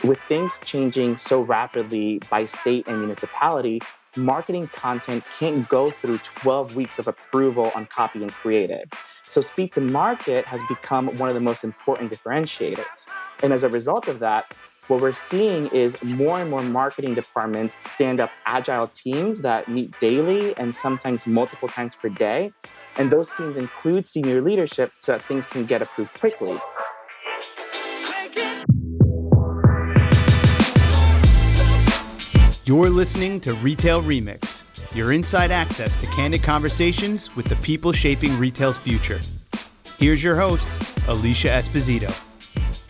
With things changing so rapidly by state and municipality, marketing content can't go through 12 weeks of approval on copy and creative. So speed to market has become one of the most important differentiators. And as a result of that, what we're seeing is more and more marketing departments stand up agile teams that meet daily and sometimes multiple times per day. And those teams include senior leadership so that things can get approved quickly. You're listening to Retail Remix, your inside access to candid conversations with the people shaping retail's future. Here's your host, Alicia Esposito.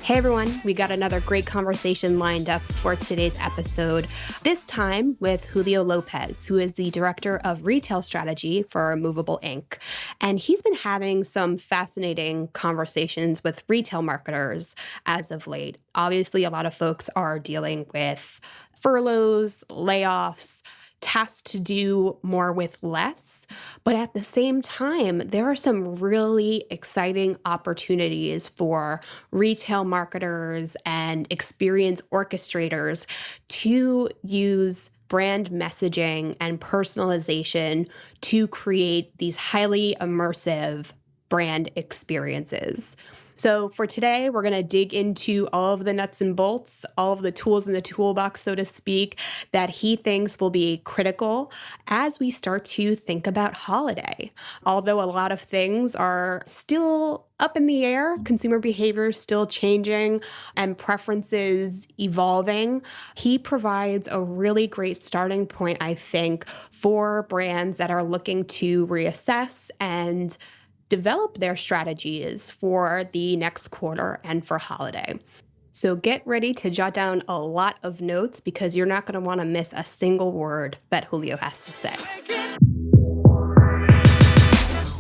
Hey everyone, we got another great conversation lined up for today's episode, this time with Julio Lopez, who is the Director of Retail Strategy for Movable Inc. And he's been having some fascinating conversations with retail marketers as of late. Obviously, a lot of folks are dealing with furloughs, layoffs, tasked to do more with less. But at the same time, there are some really exciting opportunities for retail marketers and experience orchestrators to use brand messaging and personalization to create these highly immersive brand experiences. So for today, we're going to dig into all of the nuts and bolts, all of the tools in the toolbox, so to speak, that he thinks will be critical as we start to think about holiday. Although a lot of things are still up in the air, consumer behavior is still changing and preferences evolving, he provides a really great starting point, I think, for brands that are looking to reassess and develop their strategies for the next quarter and for holiday. So get ready to jot down a lot of notes because you're not going to want to miss a single word that Julio has to say.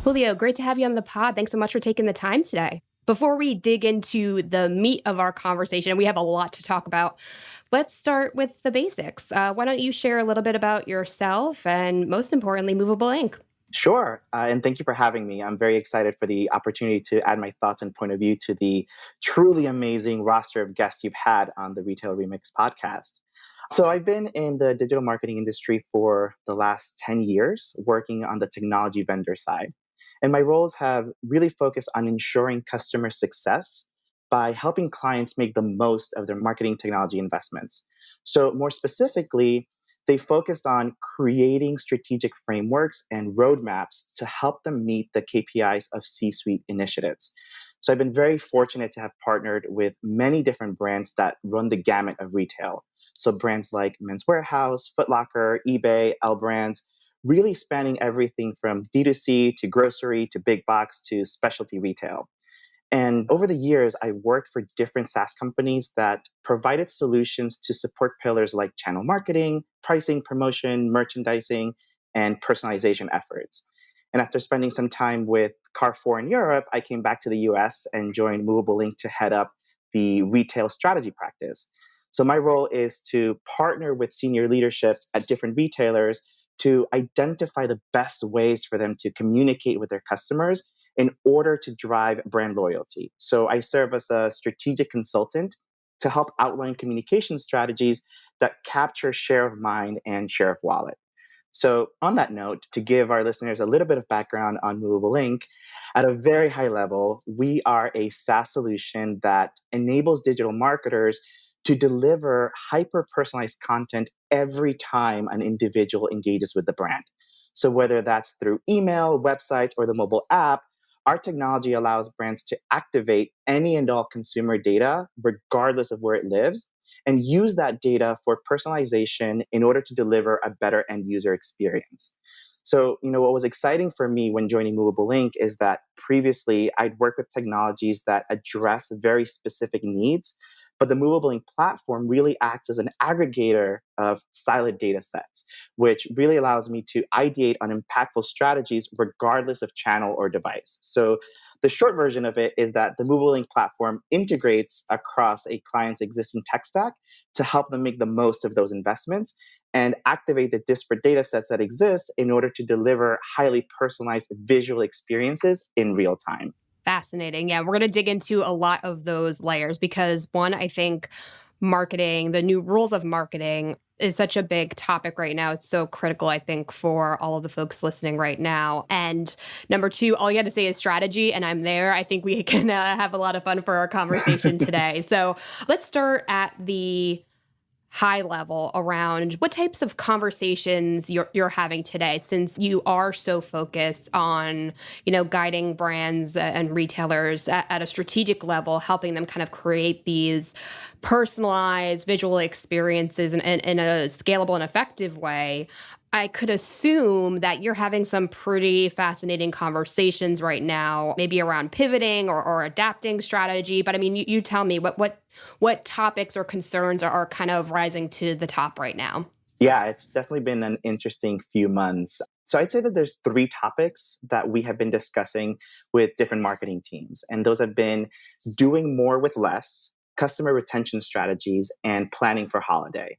Julio, great to have you on the pod. Thanks so much for taking the time today. Before we dig into the meat of our conversation, we have a lot to talk about. Let's start with the basics. Why don't you share a little bit about yourself and, most importantly, Movable Inc.? Sure. And thank you for having me. I'm very excited for the opportunity to add my thoughts and point of view to the truly amazing roster of guests you've had on the Retail Remix podcast. So I've been in the digital marketing industry for the last 10 years, working on the technology vendor side. And my roles have really focused on ensuring customer success by helping clients make the most of their marketing technology investments. So more specifically, they focused on creating strategic frameworks and roadmaps to help them meet the KPIs of C-suite initiatives. So I've been very fortunate to have partnered with many different brands that run the gamut of retail. So brands like Men's Wearhouse, Foot Locker, eBay, L Brands, really spanning everything from D2C to grocery to big box to specialty retail. And over the years, I worked for different SaaS companies that provided solutions to support pillars like channel marketing, pricing, promotion, merchandising, and personalization efforts. And after spending some time with Carrefour in Europe, I came back to the US and joined Mobilink to head up the retail strategy practice. So my role is to partner with senior leadership at different retailers to identify the best ways for them to communicate with their customers in order to drive brand loyalty. So I serve as a strategic consultant to help outline communication strategies that capture share of mind and share of wallet. So on that note, to give our listeners a little bit of background on Movable Inc., at a very high level, we are a SaaS solution that enables digital marketers to deliver hyper-personalized content every time an individual engages with the brand. So whether that's through email, websites, or the mobile app, our technology allows brands to activate any and all consumer data, regardless of where it lives, and use that data for personalization in order to deliver a better end user experience. So, what was exciting for me when joining Movable Inc. is that previously I'd worked with technologies that address very specific needs, but the Movable Inc. platform really acts as an aggregator of siloed data sets, which really allows me to ideate on impactful strategies regardless of channel or device. So the short version of it is that the Movable Inc. platform integrates across a client's existing tech stack to help them make the most of those investments and activate the disparate data sets that exist in order to deliver highly personalized visual experiences in real time. Fascinating. Yeah, we're going to dig into a lot of those layers because one, I think marketing, the new rules of marketing is such a big topic right now. It's so critical, I think, for all of the folks listening right now. And number two, all you had to say is strategy, and I'm there. I think we can have a lot of fun for our conversation today. So let's start at the high level around what types of conversations you're having today, since you are so focused on, guiding brands and retailers at a strategic level, helping them kind of create these personalized visual experiences in a scalable and effective way. I could assume that you're having some pretty fascinating conversations right now, maybe around pivoting or adapting strategy. But I mean, you tell me what topics or concerns are kind of rising to the top right now. Yeah, it's definitely been an interesting few months. So I'd say that there's three topics that we have been discussing with different marketing teams. And those have been doing more with less, customer retention strategies, and planning for holiday.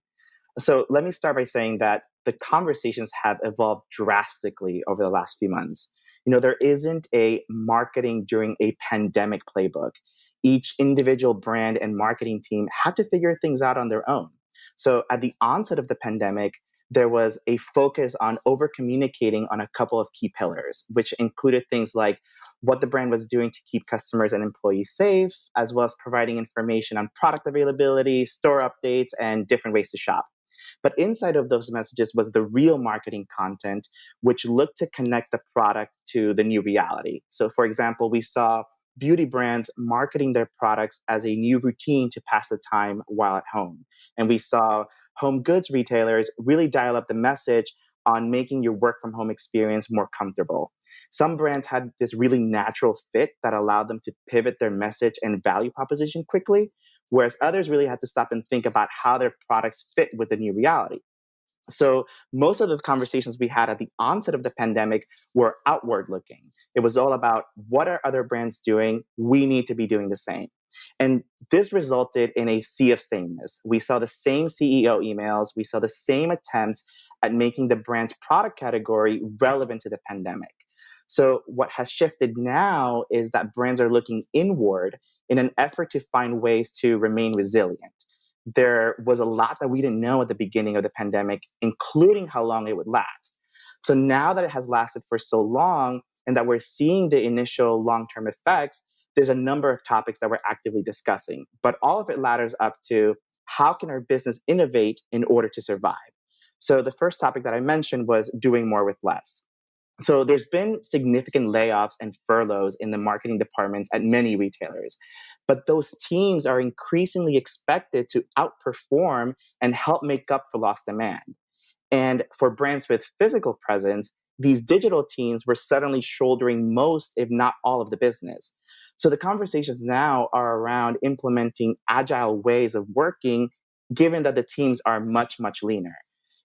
So let me start by saying that the conversations have evolved drastically over the last few months. There isn't a marketing during a pandemic playbook. Each individual brand and marketing team had to figure things out on their own. So at the onset of the pandemic, there was a focus on over communicating on a couple of key pillars, which included things like what the brand was doing to keep customers and employees safe, as well as providing information on product availability, store updates, and different ways to shop. But inside of those messages was the real marketing content, which looked to connect the product to the new reality. So, for example, we saw beauty brands marketing their products as a new routine to pass the time while at home. And we saw home goods retailers really dial up the message on making your work from home experience more comfortable. Some brands had this really natural fit that allowed them to pivot their message and value proposition quickly, whereas others really had to stop and think about how their products fit with the new reality. So most of the conversations we had at the onset of the pandemic were outward looking. It was all about what are other brands doing? We need to be doing the same. And this resulted in a sea of sameness. We saw the same CEO emails. We saw the same attempts at making the brand's product category relevant to the pandemic. So what has shifted now is that brands are looking inward in an effort to find ways to remain resilient. There was a lot that we didn't know at the beginning of the pandemic, including how long it would last. So now that it has lasted for so long and that we're seeing the initial long-term effects, there's a number of topics that we're actively discussing. But all of it ladders up to how can our business innovate in order to survive? So the first topic that I mentioned was doing more with less. So there's been significant layoffs and furloughs in the marketing departments at many retailers, but those teams are increasingly expected to outperform and help make up for lost demand. And for brands with physical presence, these digital teams were suddenly shouldering most, if not all, of the business. So the conversations now are around implementing agile ways of working, given that the teams are much, much leaner.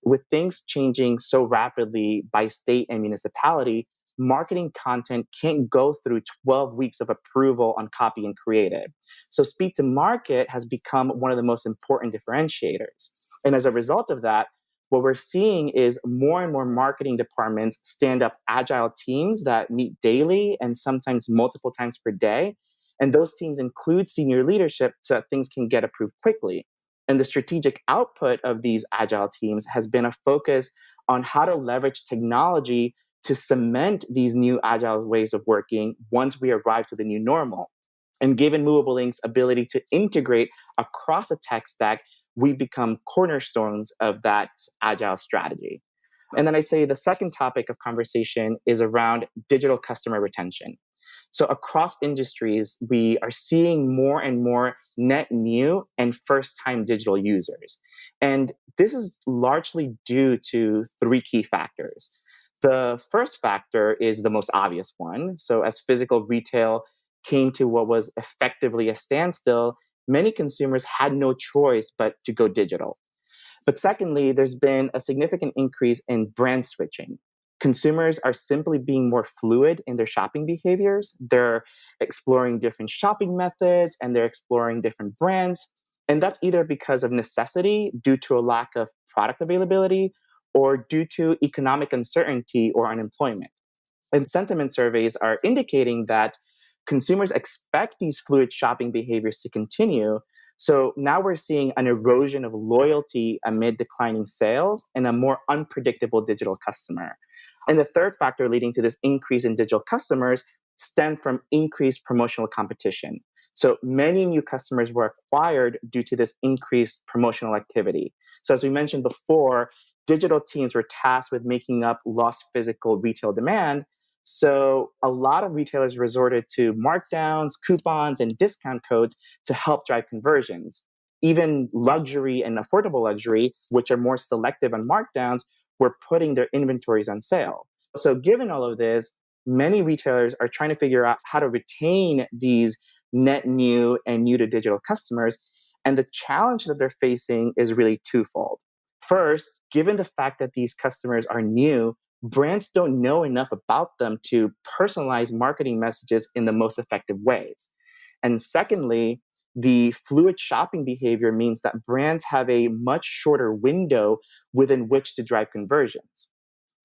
With things changing so rapidly by state and municipality, marketing content can't go through 12 weeks of approval on copy and creative. So speed to market has become one of the most important differentiators. And as a result of that, what we're seeing is more and more marketing departments stand up agile teams that meet daily and sometimes multiple times per day. And those teams include senior leadership so that things can get approved quickly. And the strategic output of these agile teams has been a focus on how to leverage technology to cement these new agile ways of working once we arrive to the new normal. And given Movabilink's ability to integrate across a tech stack, we've become cornerstones of that agile strategy. And then I'd say the second topic of conversation is around digital customer retention. So across industries, we are seeing more and more net new and first-time digital users. And this is largely due to three key factors. The first factor is the most obvious one. So as physical retail came to what was effectively a standstill, many consumers had no choice but to go digital. But secondly, there's been a significant increase in brand switching. Consumers are simply being more fluid in their shopping behaviors. They're exploring different shopping methods and they're exploring different brands. And that's either because of necessity due to a lack of product availability or due to economic uncertainty or unemployment. And sentiment surveys are indicating that consumers expect these fluid shopping behaviors to continue. So now we're seeing an erosion of loyalty amid declining sales and a more unpredictable digital customer. And the third factor leading to this increase in digital customers stemmed from increased promotional competition. So many new customers were acquired due to this increased promotional activity. So as we mentioned before, digital teams were tasked with making up lost physical retail demand. So a lot of retailers resorted to markdowns, coupons, and discount codes to help drive conversions. Even luxury and affordable luxury, which are more selective on markdowns, were putting their inventories on sale. So given all of this, many retailers are trying to figure out how to retain these net new and new to digital customers. And the challenge that they're facing is really twofold. First, given the fact that these customers are new, brands don't know enough about them to personalize marketing messages in the most effective ways. And secondly, the fluid shopping behavior means that brands have a much shorter window within which to drive conversions.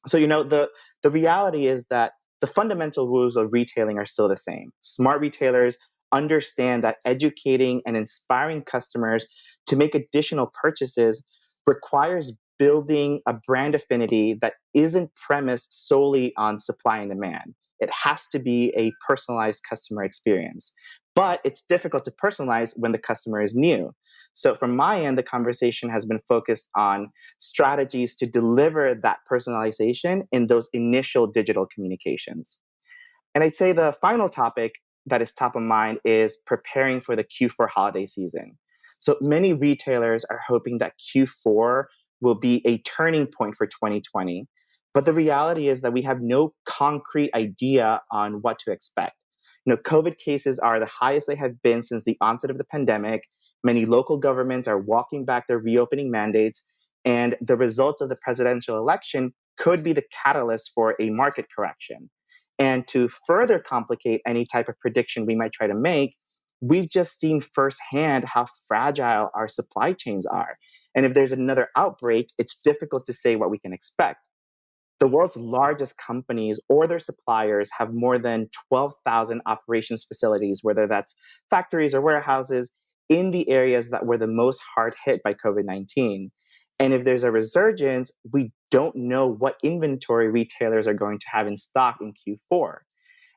So, the reality is that the fundamental rules of retailing are still the same. Smart retailers understand that educating and inspiring customers to make additional purchases requires building a brand affinity that isn't premised solely on supply and demand. It has to be a personalized customer experience. But it's difficult to personalize when the customer is new. So, from my end, the conversation has been focused on strategies to deliver that personalization in those initial digital communications. And I'd say the final topic that is top of mind is preparing for the Q4 holiday season. So many retailers are hoping that Q4 will be a turning point for 2020. But the reality is that we have no concrete idea on what to expect. COVID cases are the highest they have been since the onset of the pandemic. Many local governments are walking back their reopening mandates, and the results of the presidential election could be the catalyst for a market correction. And to further complicate any type of prediction we might try to make, we've just seen firsthand how fragile our supply chains are. And if there's another outbreak, it's difficult to say what we can expect. The world's largest companies or their suppliers have more than 12,000 operations facilities, whether that's factories or warehouses, in the areas that were the most hard hit by COVID-19. And if there's a resurgence, we don't know what inventory retailers are going to have in stock in Q4.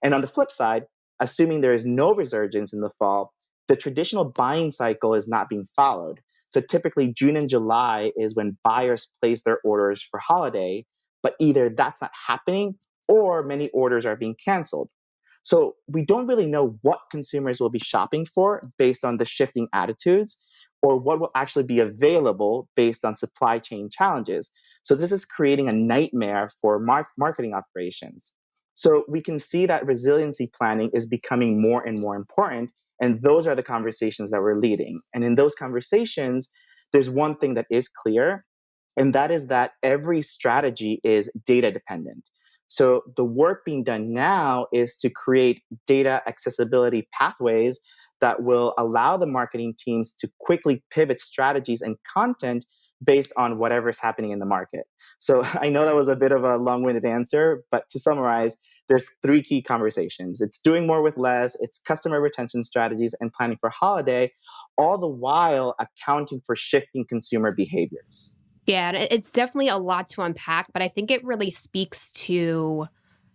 And on the flip side, assuming there is no resurgence in the fall, the traditional buying cycle is not being followed. So typically June and July is when buyers place their orders for holiday, but either that's not happening or many orders are being canceled. So we don't really know what consumers will be shopping for based on the shifting attitudes or what will actually be available based on supply chain challenges. So this is creating a nightmare for marketing operations. So we can see that resiliency planning is becoming more and more important. And those are the conversations that we're leading. And in those conversations, there's one thing that is clear, and that is that every strategy is data dependent. So the work being done now is to create data accessibility pathways that will allow the marketing teams to quickly pivot strategies and content based on whatever's happening in the market. So I know that was a bit of a long-winded answer, but to summarize, there's three key conversations. It's doing more with less, it's customer retention strategies, and planning for holiday, all the while accounting for shifting consumer behaviors. Yeah, and it's definitely a lot to unpack, but I think it really speaks to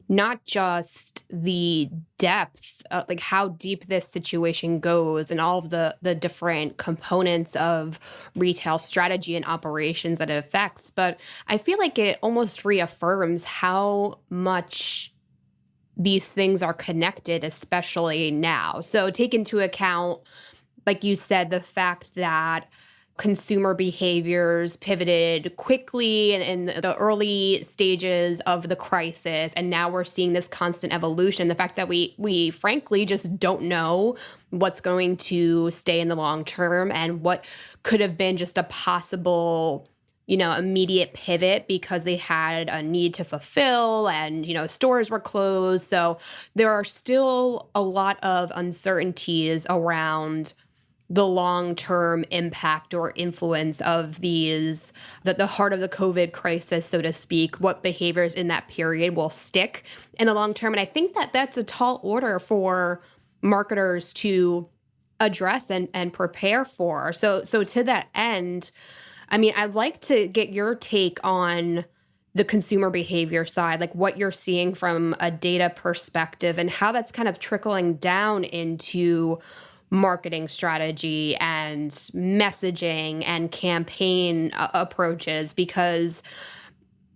not just the depth, like how deep this situation goes and all of the different components of retail strategy and operations that it affects, but I feel like it almost reaffirms how much these things are connected, especially now. So take into account, like you said, the fact that consumer behaviors pivoted quickly in the early stages of the crisis, and now we're seeing this constant evolution. The fact that we frankly just don't know what's going to stay in the long term and what could have been just a possible immediate pivot because they had a need to fulfill and, stores were closed. So there are still a lot of uncertainties around the long-term impact or influence of these, the heart of the COVID crisis, so to speak, what behaviors in that period will stick in the long term. And I think that that's a tall order for marketers to address and prepare for. So to that end, I mean, I'd like to get your take on the consumer behavior side, like what you're seeing from a data perspective and how that's kind of trickling down into marketing strategy and messaging and campaign approaches, because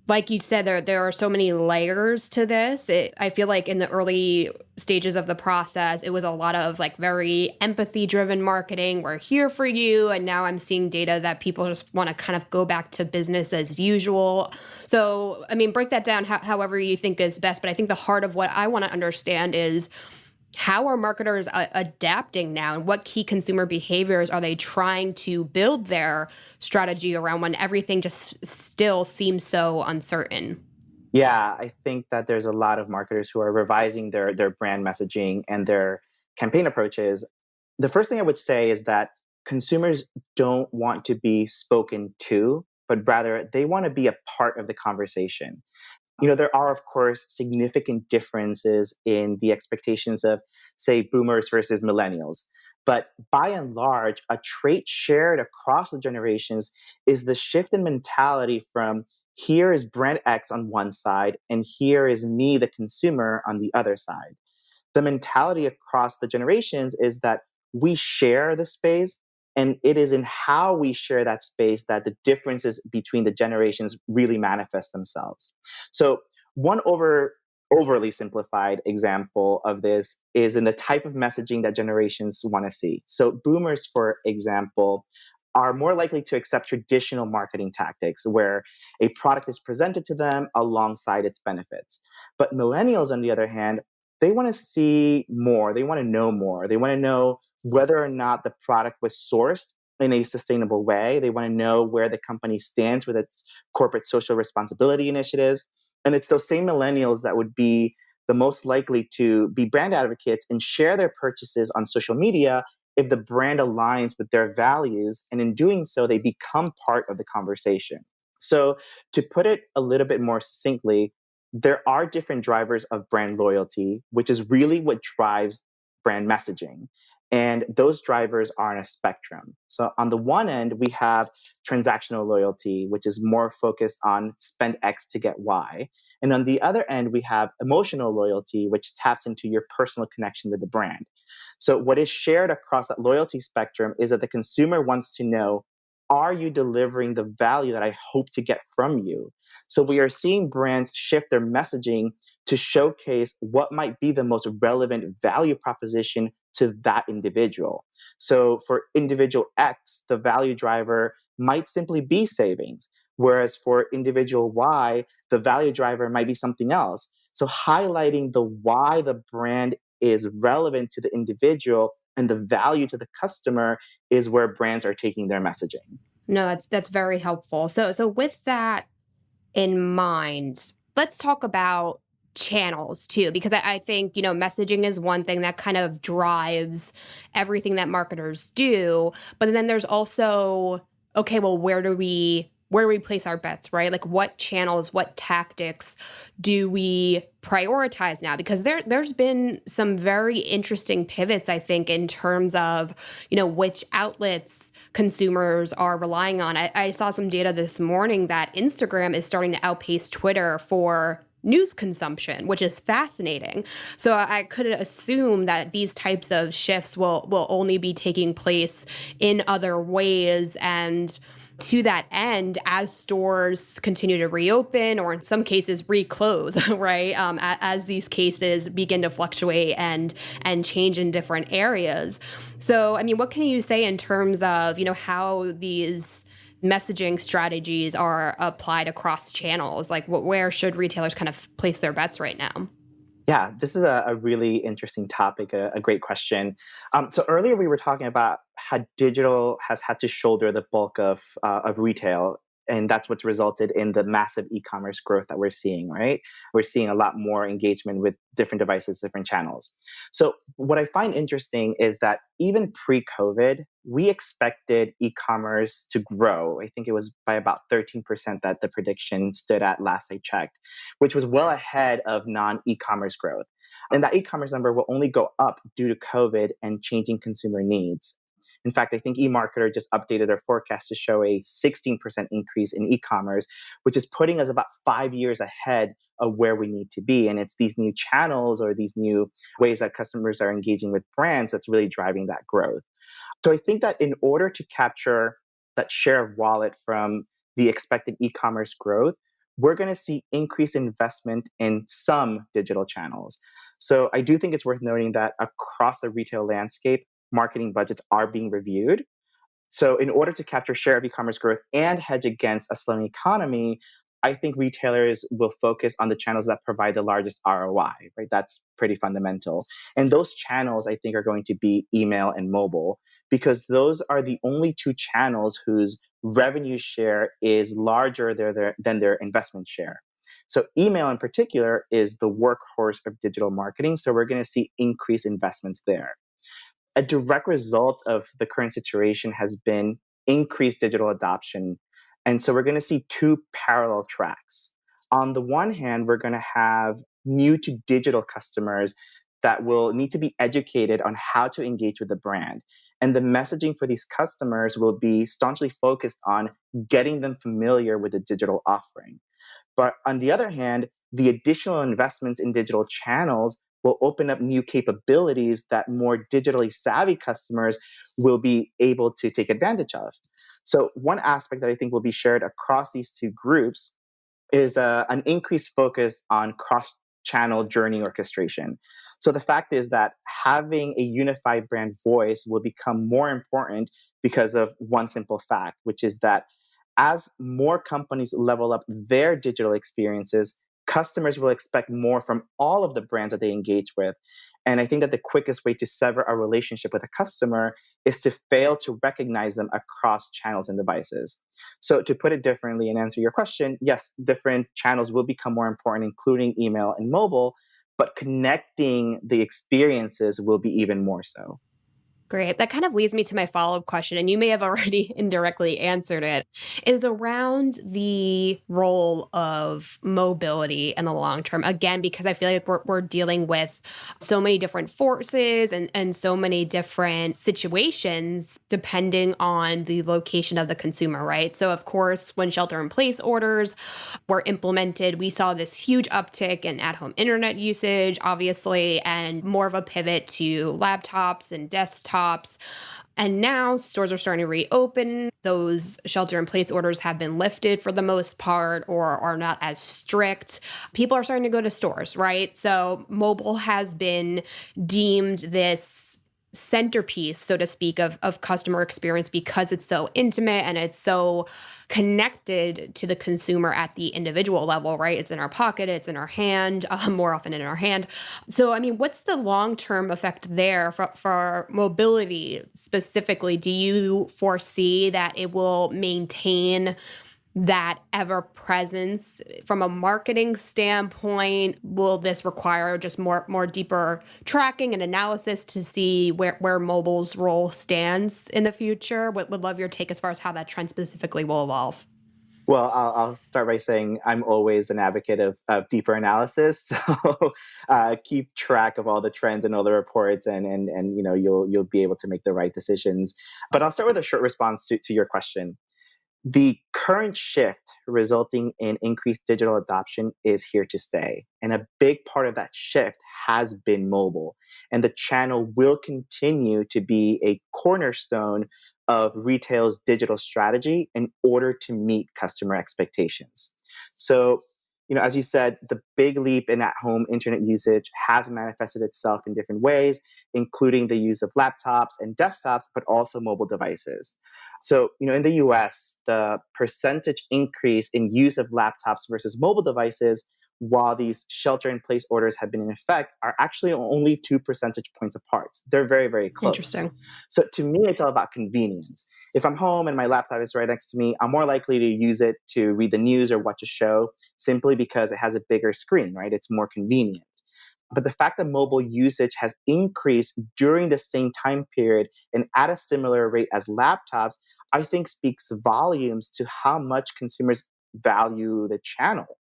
like you said, there are so many layers to this. I feel like in the early stages of the process, it was a lot of like very empathy-driven marketing. We're here for you. And now I'm seeing data that people just want to kind of go back to business as usual. So, I mean, break that down however you think is best. But I think the heart of what I want to understand is how are marketers adapting now, and what key consumer behaviors are they trying to build their strategy around when everything just still seems so uncertain? Yeah, I think that there's a lot of marketers who are revising their brand messaging and their campaign approaches. The first thing I would say is that consumers don't want to be spoken to, but rather they want to be a part of the conversation. There are, of course, significant differences in the expectations of, say, boomers versus millennials. But by and large, a trait shared across the generations is the shift in mentality from here is brand X on one side, and here is me, the consumer, on the other side. The mentality across the generations is that we share the space, and it is in how we share that space that the differences between the generations really manifest themselves. So one overly simplified example of this is in the type of messaging that generations want to see. So boomers, for example, are more likely to accept traditional marketing tactics where a product is presented to them alongside its benefits. But millennials, on the other hand, they want to see more. They want to know more. They want to know whether or not the product was sourced in a sustainable way. They want to know where the company stands with its corporate social responsibility initiatives. And it's those same millennials that would be the most likely to be brand advocates and share their purchases on social media if the brand aligns with their values. And in doing so, they become part of the conversation. So, to put it a little bit more succinctly, there are different drivers of brand loyalty, which is really what drives brand messaging. And those drivers are on a spectrum. So, on the one end, we have transactional loyalty, which is more focused on spend X to get Y. And on the other end, we have emotional loyalty, which taps into your personal connection with the brand. So, what is shared across that loyalty spectrum is that the consumer wants to know, are you delivering the value that I hope to get from you? So, we are seeing brands shift their messaging to showcase what might be the most relevant value proposition to that individual. So, for individual X, the value driver might simply be savings, whereas for individual Y, the value driver might be something else. So, highlighting the why the brand is relevant to the individual and the value to the customer is where brands are taking their messaging. No, that's very helpful. So with that in mind, let's talk about channels too, because I think, messaging is one thing that kind of drives everything that marketers do. But then there's also, okay, well, where do we place our bets, right? Like what channels, what tactics do we prioritize now? Because there's been some very interesting pivots, I think, in terms of, which outlets consumers are relying on. I saw some data this morning that Instagram is starting to outpace Twitter for news consumption, which is fascinating. So I could assume that these types of shifts will only be taking place in other ways. And to that end, as stores continue to reopen or in some cases reclose, right? As these cases begin to fluctuate and change in different areas. So, I mean, what can you say in terms of, how these messaging strategies are applied across channels? Like where should retailers kind of place their bets right now? Yeah, this is a really interesting topic, a great question. So earlier we were talking about how digital has had to shoulder the bulk of retail, and that's what's resulted in the massive e-commerce growth that we're seeing. Right, we're seeing a lot more engagement with different devices, different channels. So what I find interesting is that even pre-COVID, we expected e-commerce to grow. I think it was by about 13% that the prediction stood at last I checked, which was well ahead of non-e-commerce growth. And that e-commerce number will only go up due to COVID and changing consumer needs. In fact, I think eMarketer just updated their forecast to show a 16% increase in e-commerce, which is putting us about 5 years ahead of where we need to be. And it's these new channels or these new ways that customers are engaging with brands that's really driving that growth. So I think that in order to capture that share of wallet from the expected e-commerce growth, we're going to see increased investment in some digital channels. So I do think it's worth noting that across the retail landscape, marketing budgets are being reviewed. So, in order to capture share of e-commerce growth and hedge against a slowing economy, I think retailers will focus on the channels that provide the largest ROI, right? That's pretty fundamental. And those channels, I think, are going to be email and mobile, because those are the only two channels whose revenue share is larger than their investment share. So, email in particular is the workhorse of digital marketing. So, we're going to see increased investments there. A direct result of the current situation has been increased digital adoption. And so we're going to see two parallel tracks. On the one hand, we're going to have new to digital customers that will need to be educated on how to engage with the brand. And the messaging for these customers will be staunchly focused on getting them familiar with the digital offering. But on the other hand, the additional investments in digital channels will open up new capabilities that more digitally savvy customers will be able to take advantage of. So, one aspect that I think will be shared across these two groups is an increased focus on cross channel journey orchestration. So, the fact is that having a unified brand voice will become more important because of one simple fact, which is that as more companies level up their digital experiences, customers will expect more from all of the brands that they engage with. And I think that the quickest way to sever a relationship with a customer is to fail to recognize them across channels and devices. So, to put it differently and answer your question, yes, different channels will become more important, including email and mobile, but connecting the experiences will be even more so. Great. That kind of leads me to my follow-up question, and you may have already indirectly answered it, is around the role of mobility in the long term. Again, because I feel like we're dealing with so many different forces and so many different situations depending on the location of the consumer, right? So, of course, when shelter-in-place orders were implemented, we saw this huge uptick in at-home internet usage, obviously, and more of a pivot to laptops and desktops. And now stores are starting to reopen. Those shelter in place orders have been lifted for the most part or are not as strict. People are starting to go to stores, right? So mobile has been deemed this centerpiece, so to speak, of customer experience because it's so intimate and it's so connected to the consumer at the individual level, right? It's in our pocket, it's in our hand, more often in our hand. So, I mean, what's the long-term effect there for mobility specifically? Do you foresee that it will maintain that ever presence from a marketing standpoint? Will this require just more deeper tracking and analysis to see where mobile's role stands in the future? Would love your take as far as how that trend specifically will evolve. Well, I'll start by saying I'm always an advocate of deeper analysis. So keep track of all the trends and all the reports, and you'll be able to make the right decisions. But I'll start with a short response to your question. The current shift resulting in increased digital adoption is here to stay. And a big part of that shift has been mobile. And the channel will continue to be a cornerstone of retail's digital strategy in order to meet customer expectations. So, as you said, the big leap in at home internet usage has manifested itself in different ways, including the use of laptops and desktops, but also mobile devices. So, in the US, the percentage increase in use of laptops versus mobile devices while these shelter in place orders have been in effect are actually only 2 percentage points apart. They're very, very close. Interesting. So to me, it's all about convenience. If I'm home and my laptop is right next to me, I'm more likely to use it to read the news or watch a show simply because it has a bigger screen, right? It's more convenient. But the fact that mobile usage has increased during the same time period and at a similar rate as laptops, I think speaks volumes to how much consumers value the channel.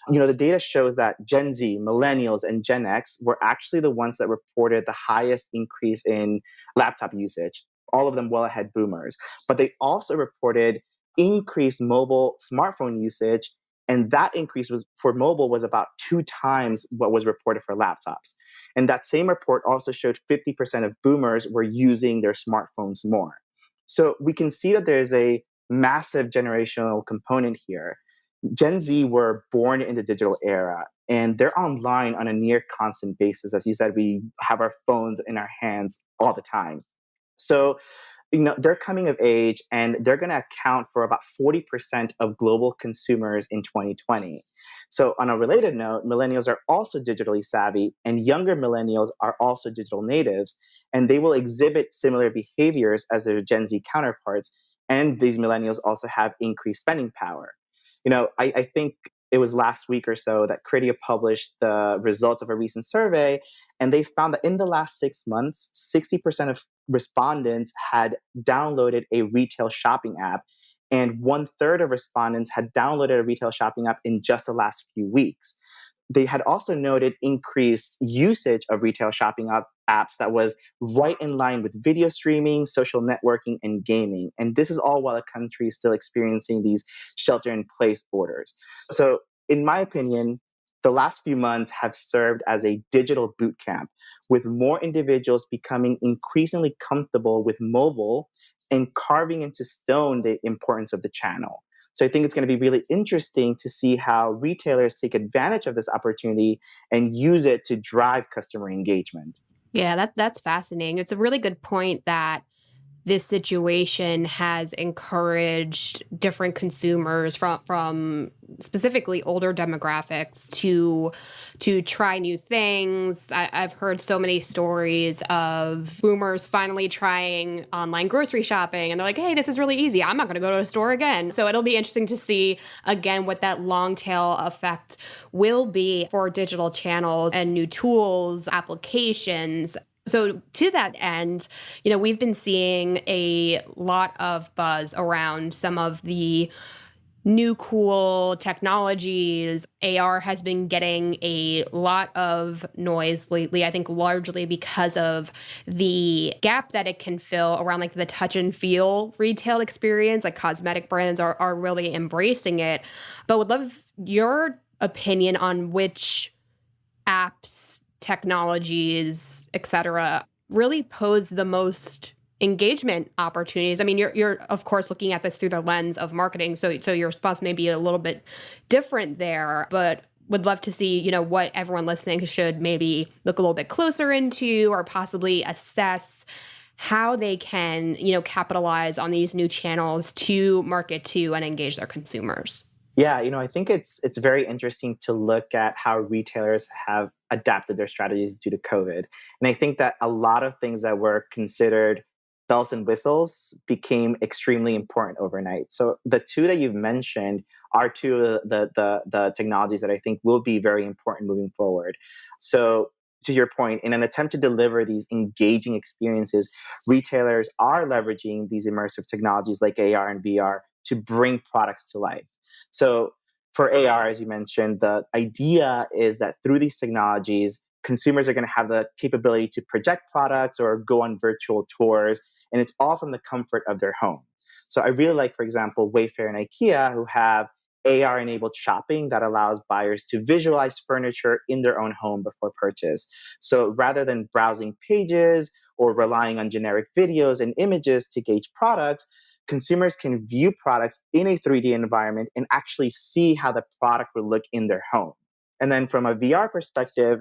The data shows that Gen Z, millennials, and Gen X were actually the ones that reported the highest increase in laptop usage, all of them well ahead boomers. But they also reported increased mobile smartphone usage, and that increase was for mobile was about 2 times what was reported for laptops. And that same report also showed 50% of boomers were using their smartphones more. So we can see that there's a massive generational component here. Gen Z were born in the digital era, and they're online on a near constant basis. As you said, we have our phones in our hands all the time. So, they're coming of age, and they're going to account for about 40% of global consumers in 2020. So, on a related note, millennials are also digitally savvy, and younger millennials are also digital natives, and they will exhibit similar behaviors as their Gen Z counterparts. And these millennials also have increased spending power. I think it was last week or so that Criteo published the results of a recent survey, and they found that in the last 6 months, 60% of respondents had downloaded a retail shopping app, and 1/3 of respondents had downloaded a retail shopping app in just the last few weeks. They had also noted increased usage of retail shopping apps that was right in line with video streaming, social networking, and gaming. And this is all while the country is still experiencing these shelter in place orders. So, in my opinion, the last few months have served as a digital boot camp, with more individuals becoming increasingly comfortable with mobile and carving into stone the importance of the channel. So I think it's going to be really interesting to see how retailers take advantage of this opportunity and use it to drive customer engagement. Yeah, that's fascinating. It's a really good point that this situation has encouraged different consumers from specifically older demographics to try new things. I've heard so many stories of boomers finally trying online grocery shopping, and they're like, hey, this is really easy. I'm not going to go to a store again. So it'll be interesting to see, again, what that long tail effect will be for digital channels and new tools, applications. So to that end, we've been seeing a lot of buzz around some of the new cool technologies. AR has been getting a lot of noise lately, I think largely because of the gap that it can fill around like the touch and feel retail experience. Like cosmetic brands are really embracing it. But would love your opinion on which apps, technologies, et cetera, really pose the most engagement opportunities. I mean, you're of course looking at this through the lens of marketing, so your response may be a little bit different there, but would love to see, what everyone listening should maybe look a little bit closer into, or possibly assess how they can, capitalize on these new channels to market to and engage their consumers. Yeah, I think it's very interesting to look at how retailers have adapted their strategies due to COVID. And I think that a lot of things that were considered bells and whistles became extremely important overnight. So the two that you've mentioned are two of the technologies that I think will be very important moving forward. So to your point, in an attempt to deliver these engaging experiences, retailers are leveraging these immersive technologies like AR and VR to bring products to life. So for AR, as you mentioned, the idea is that through these technologies, consumers are going to have the capability to project products or go on virtual tours, and it's all from the comfort of their home. So I really like, for example, Wayfair and IKEA, who have AR-enabled shopping that allows buyers to visualize furniture in their own home before purchase. So rather than browsing pages or relying on generic videos and images to gauge products, consumers can view products in a 3D environment and actually see how the product would look in their home. And then from a VR perspective,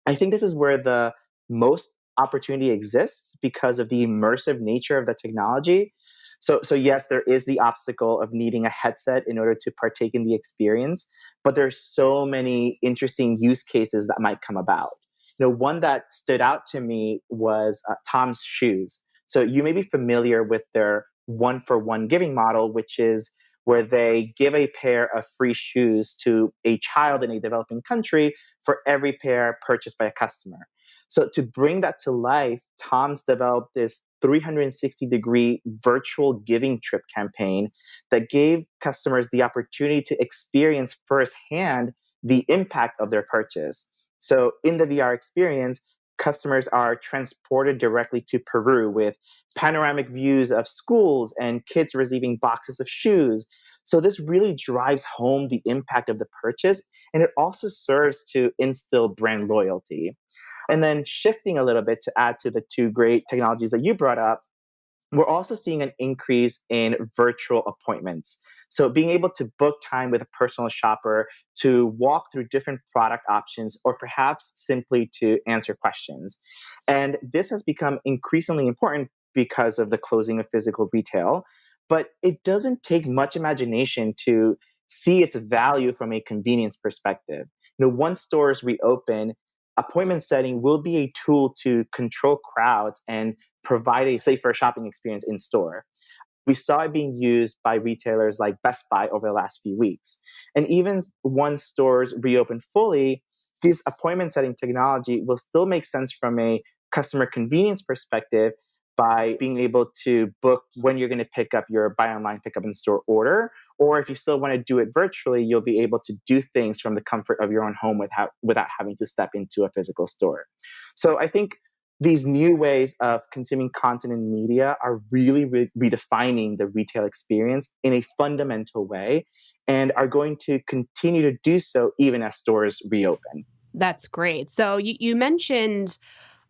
I think this is where the most opportunity exists because of the immersive nature of the technology. So yes, there is the obstacle of needing a headset in order to partake in the experience, but there's so many interesting use cases that might come about. One that stood out to me was Tom's shoes. So you may be familiar with their one-for-one giving model, which is where they give a pair of free shoes to a child in a developing country for every pair purchased by a customer. So to bring that to life, Tom's developed this 360-degree virtual giving trip campaign that gave customers the opportunity to experience firsthand the impact of their purchase. So in the VR experience, customers are transported directly to Peru with panoramic views of schools and kids receiving boxes of shoes. So this really drives home the impact of the purchase, and it also serves to instill brand loyalty. And then shifting a little bit to add to the two great technologies that you brought up, we're also seeing an increase in virtual appointments. So being able to book time with a personal shopper to walk through different product options or perhaps simply to answer questions. And this has become increasingly important because of the closing of physical retail, but it doesn't take much imagination to see its value from a convenience perspective. Once stores reopen, appointment setting will be a tool to control crowds and provide a safer shopping experience in store. We saw it being used by retailers like Best Buy over the last few weeks. And even once stores reopen fully, this appointment setting technology will still make sense from a customer convenience perspective by being able to book when you're going to pick up your buy online, pick up in store order. Or if you still want to do it virtually, you'll be able to do things from the comfort of your own home without having to step into a physical store. So I think these new ways of consuming content and media are really redefining the retail experience in a fundamental way and are going to continue to do so even as stores reopen. That's great. So you mentioned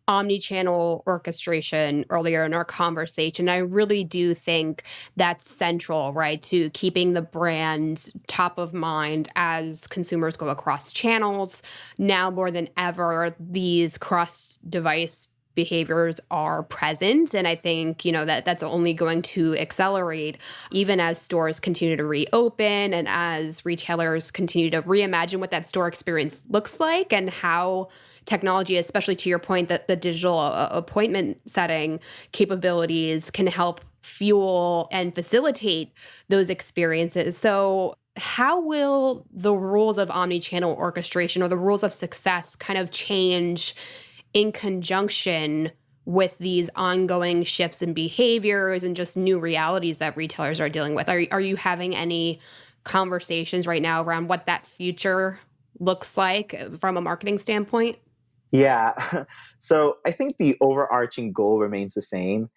omnichannel orchestration earlier in our conversation. I really do think that's central, right, to keeping the brand top of mind as consumers go across channels. Now more than ever, these cross-device behaviors are present. And I think, that's only going to accelerate even as stores continue to reopen and as retailers continue to reimagine what that store experience looks like and how technology, especially to your point, that the digital appointment setting capabilities can help fuel and facilitate those experiences. So how will the rules of omnichannel orchestration or the rules of success kind of change in conjunction with these ongoing shifts in behaviors and just new realities that retailers are dealing with? Are you having any conversations right now around what that future looks like from a marketing standpoint? Yeah. So I think the overarching goal remains the same.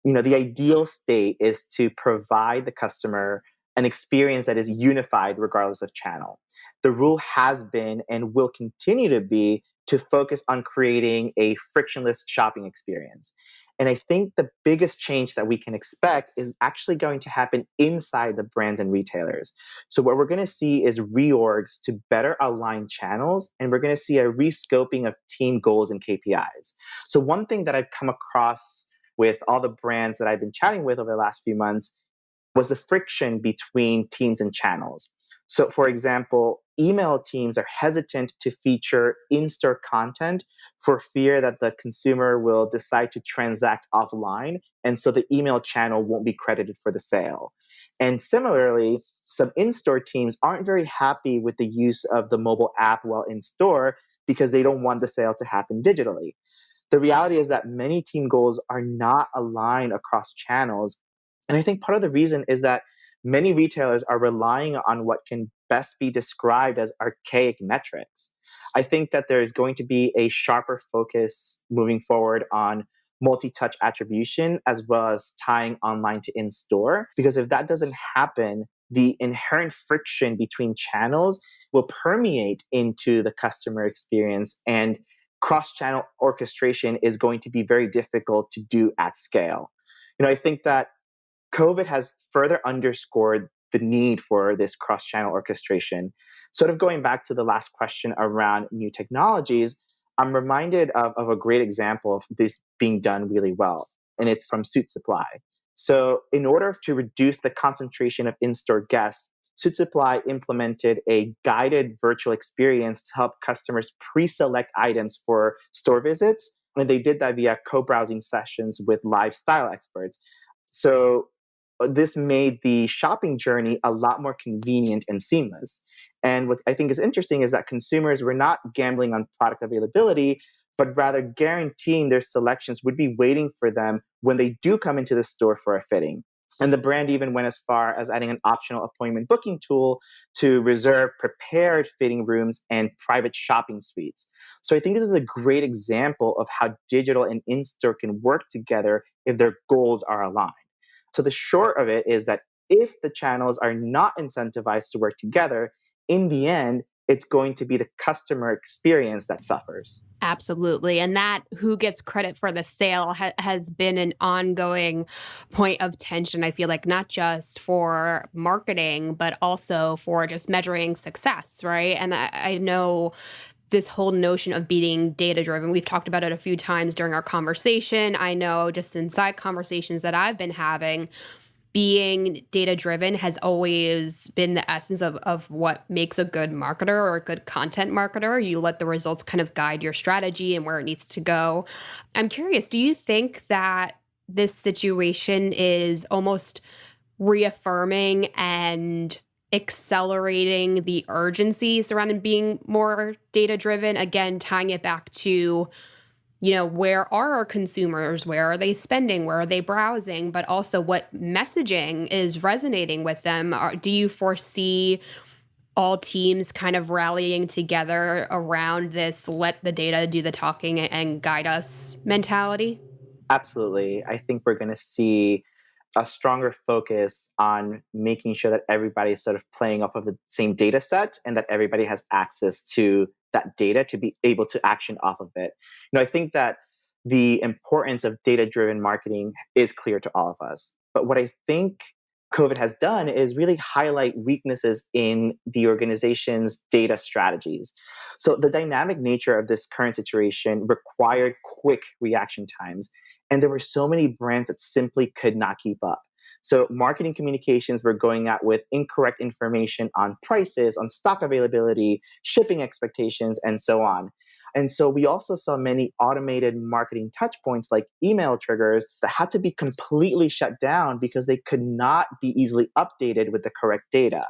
The ideal state is to provide the customer an experience that is unified regardless of channel. The rule has been and will continue to be to focus on creating a frictionless shopping experience. And I think the biggest change that we can expect is actually going to happen inside the brands and retailers. So what we're going to see is reorgs to better align channels, and we're going to see a rescoping of team goals and KPIs. So one thing that I've come across with all the brands that I've been chatting with over the last few months was the friction between teams and channels. So, for example, email teams are hesitant to feature in-store content for fear that the consumer will decide to transact offline, and so the email channel won't be credited for the sale. And similarly, some in-store teams aren't very happy with the use of the mobile app while in-store because they don't want the sale to happen digitally. The reality is that many team goals are not aligned across channels. And I think part of the reason is that many retailers are relying on what can best be described as archaic metrics. I think that there is going to be a sharper focus moving forward on multi-touch attribution as well as tying online to in-store. Because if that doesn't happen, the inherent friction between channels will permeate into the customer experience, and cross-channel orchestration is going to be very difficult to do at scale. I think that COVID has further underscored the need for this cross-channel orchestration. Sort of going back to the last question around new technologies, I'm reminded of a great example of this being done really well, and it's from Suit Supply. So in order to reduce the concentration of in-store guests, Suit Supply implemented a guided virtual experience to help customers pre-select items for store visits, and they did that via co-browsing sessions with live style experts. So this made the shopping journey a lot more convenient and seamless. And what I think is interesting is that consumers were not gambling on product availability, but rather guaranteeing their selections would be waiting for them when they do come into the store for a fitting. And the brand even went as far as adding an optional appointment booking tool to reserve prepared fitting rooms and private shopping suites. So I think this is a great example of how digital and in-store can work together if their goals are aligned. So the short of it is that if the channels are not incentivized to work together, in the end, it's going to be the customer experience that suffers. Absolutely. And that who gets credit for the sale has been an ongoing point of tension, I feel like, not just for marketing, but also for just measuring success, right? And I know this whole notion of being data driven. We've talked about it a few times during our conversation. I know just inside conversations that I've been having, being data driven has always been the essence of what makes a good marketer or a good content marketer. You let the results kind of guide your strategy and where it needs to go. I'm curious, do you think that this situation is almost reaffirming and accelerating the urgency surrounding being more data driven? Again, tying it back to, where are our consumers? Where are they spending? Where are they browsing? But also what messaging is resonating with them? Do you foresee all teams kind of rallying together around this let the data do the talking and guide us mentality? Absolutely. I think we're going to see a stronger focus on making sure that everybody's sort of playing off of the same data set and that everybody has access to that data to be able to action off of it. I think that the importance of data-driven marketing is clear to all of us. But what I think COVID has done is really highlight weaknesses in the organization's data strategies. So the dynamic nature of this current situation required quick reaction times, and there were so many brands that simply could not keep up. So marketing communications were going out with incorrect information on prices, on stock availability, shipping expectations, and so on. And so we also saw many automated marketing touchpoints like email triggers that had to be completely shut down because they could not be easily updated with the correct data.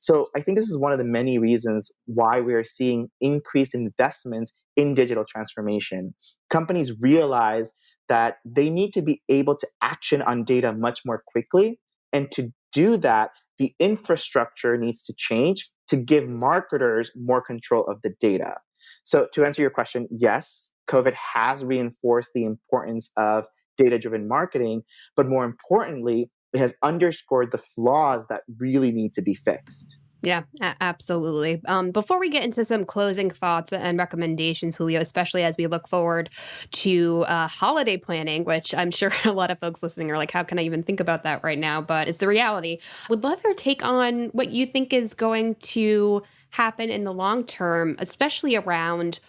So I think this is one of the many reasons why we are seeing increased investments in digital transformation. Companies realize that they need to be able to action on data much more quickly. And to do that, the infrastructure needs to change to give marketers more control of the data. So to answer your question, yes, COVID has reinforced the importance of data-driven marketing, but more importantly, it has underscored the flaws that really need to be fixed. Yeah, absolutely. Before we get into some closing thoughts and recommendations, Julio, especially as we look forward to holiday planning, which I'm sure a lot of folks listening are like, how can I even think about that right now? But it's the reality. Would love your take on what you think is going to happen in the long term, especially around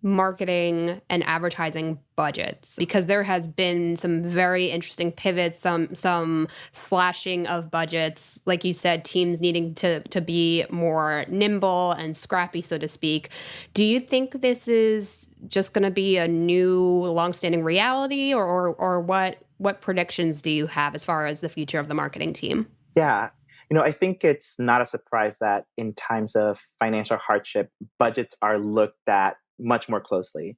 marketing and advertising budgets, because there has been some very interesting pivots, some slashing of budgets, like you said, teams needing to be more nimble and scrappy, so to speak. Do you think this is just going to be a new longstanding reality, or what predictions do you have as far as the future of the marketing team? Yeah. I think it's not a surprise that in times of financial hardship, budgets are looked at much more closely.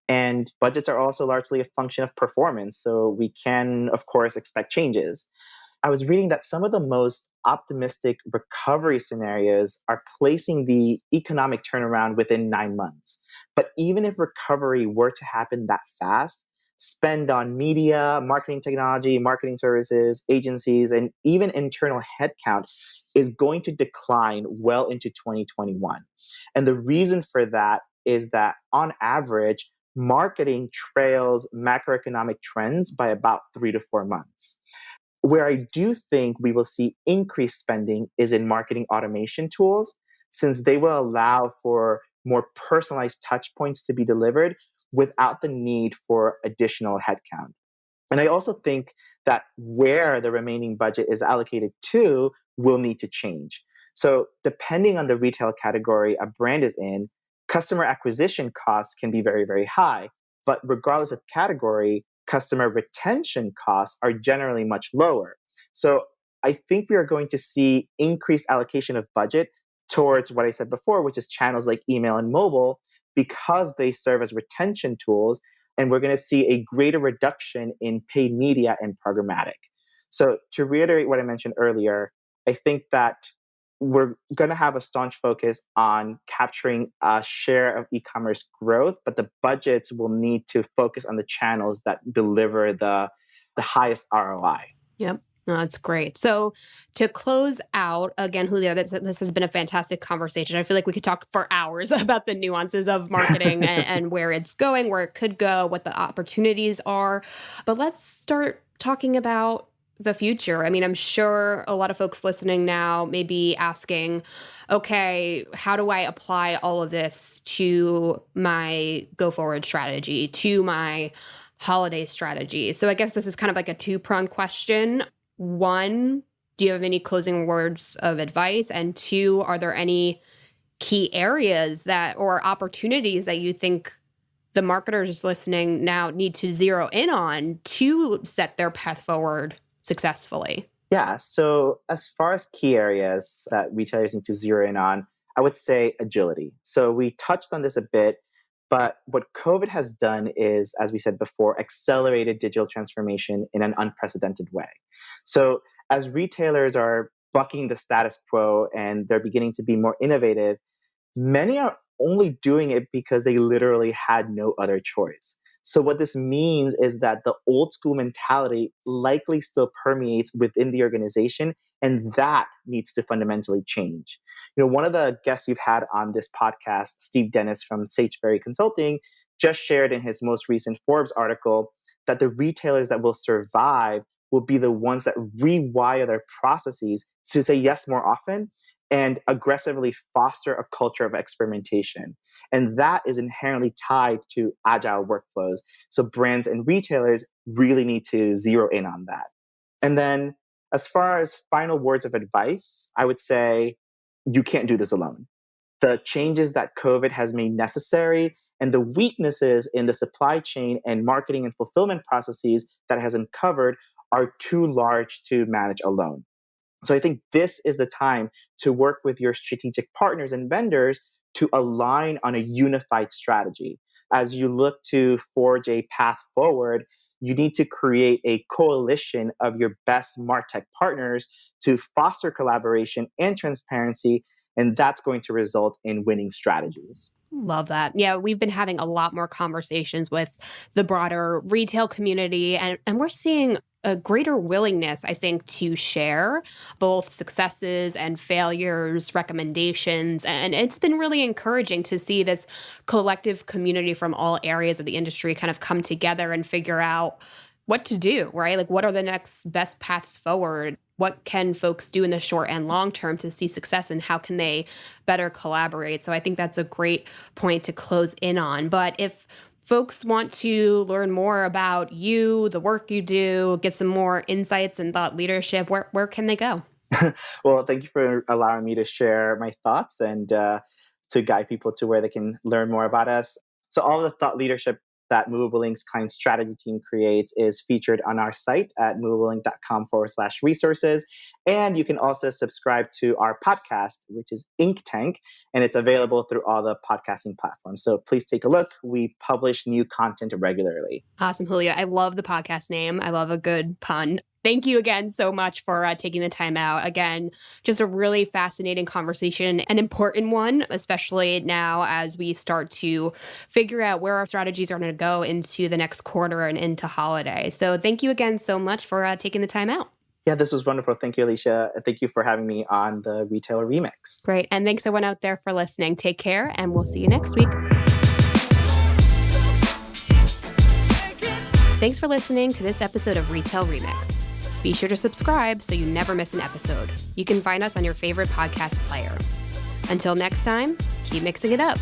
And budgets are also largely a function of performance. So we can, of course, expect changes. I was reading that some of the most optimistic recovery scenarios are placing the economic turnaround within 9 months. But even if recovery were to happen that fast, spend on media, marketing technology, marketing services, agencies, and even internal headcount is going to decline well into 2021. And the reason for that is that on average, marketing trails macroeconomic trends by about 3 to 4 months. Where I do think we will see increased spending is in marketing automation tools, since they will allow for more personalized touch points to be delivered without the need for additional headcount. And I also think that where the remaining budget is allocated to will need to change. So, depending on the retail category a brand is in, customer acquisition costs can be very, very high. But regardless of category, customer retention costs are generally much lower. So, I think we are going to see increased allocation of budget towards what I said before, which is channels like email and mobile, because they serve as retention tools. And we're going to see a greater reduction in paid media and programmatic. So to reiterate what I mentioned earlier, I think that we're going to have a staunch focus on capturing a share of e-commerce growth, but the budgets will need to focus on the channels that deliver the highest ROI. Yep. No, that's great. So to close out, again, Julio, this has been a fantastic conversation. I feel like we could talk for hours about the nuances of marketing and where it's going, where it could go, what the opportunities are. But let's start talking about the future. I mean, I'm sure a lot of folks listening now may be asking, okay, how do I apply all of this to my go forward strategy, to my holiday strategy? So I guess this is kind of like a two-pronged question. One, do you have any closing words of advice? And two, are there any key areas or opportunities that you think the marketers listening now need to zero in on to set their path forward successfully? Yeah. So as far as key areas that retailers need to zero in on, I would say agility. So we touched on this a bit, but what COVID has done is, as we said before, accelerated digital transformation in an unprecedented way. So as retailers are bucking the status quo and they're beginning to be more innovative, many are only doing it because they literally had no other choice. So what this means is that the old school mentality likely still permeates within the organization, and that needs to fundamentally change. One of the guests you've had on this podcast, Steve Dennis from Sageberry Consulting, just shared in his most recent Forbes article that the retailers that will survive will be the ones that rewire their processes to say yes more often and aggressively foster a culture of experimentation. And that is inherently tied to agile workflows. So brands and retailers really need to zero in on that. And then as far as final words of advice, I would say you can't do this alone. The changes that COVID has made necessary and the weaknesses in the supply chain and marketing and fulfillment processes that it has uncovered are too large to manage alone. So I think this is the time to work with your strategic partners and vendors to align on a unified strategy. As you look to forge a path forward, you need to create a coalition of your best MarTech partners to foster collaboration and transparency, and that's going to result in winning strategies. Love that. Yeah, we've been having a lot more conversations with the broader retail community, and we're seeing a greater willingness, I think, to share both successes and failures, recommendations. And it's been really encouraging to see this collective community from all areas of the industry kind of come together and figure out what to do, right? Like, what are the next best paths forward? What can folks do in the short and long term to see success, and how can they better collaborate? So I think that's a great point to close in on. But if folks want to learn more about you, the work you do, get some more insights and thought leadership, where can they go? Well, thank you for allowing me to share my thoughts and to guide people to where they can learn more about us. So all the thought leadership that Movabilink's client strategy team creates is featured on our site at movablink.com/resources. And you can also subscribe to our podcast, which is Ink Tank, and it's available through all the podcasting platforms. So please take a look. We publish new content regularly. Awesome, Julio. I love the podcast name. I love a good pun. Thank you again so much for taking the time out. Again, just a really fascinating conversation, an important one, especially now as we start to figure out where our strategies are going to go into the next quarter and into holiday. So thank you again so much for taking the time out. Yeah, this was wonderful. Thank you, Alicia. Thank you for having me on the Retailer Remix. Great. And thanks everyone out there for listening. Take care, and we'll see you next week. Thanks for listening to this episode of Retail Remix. Be sure to subscribe so you never miss an episode. You can find us on your favorite podcast player. Until next time, keep mixing it up.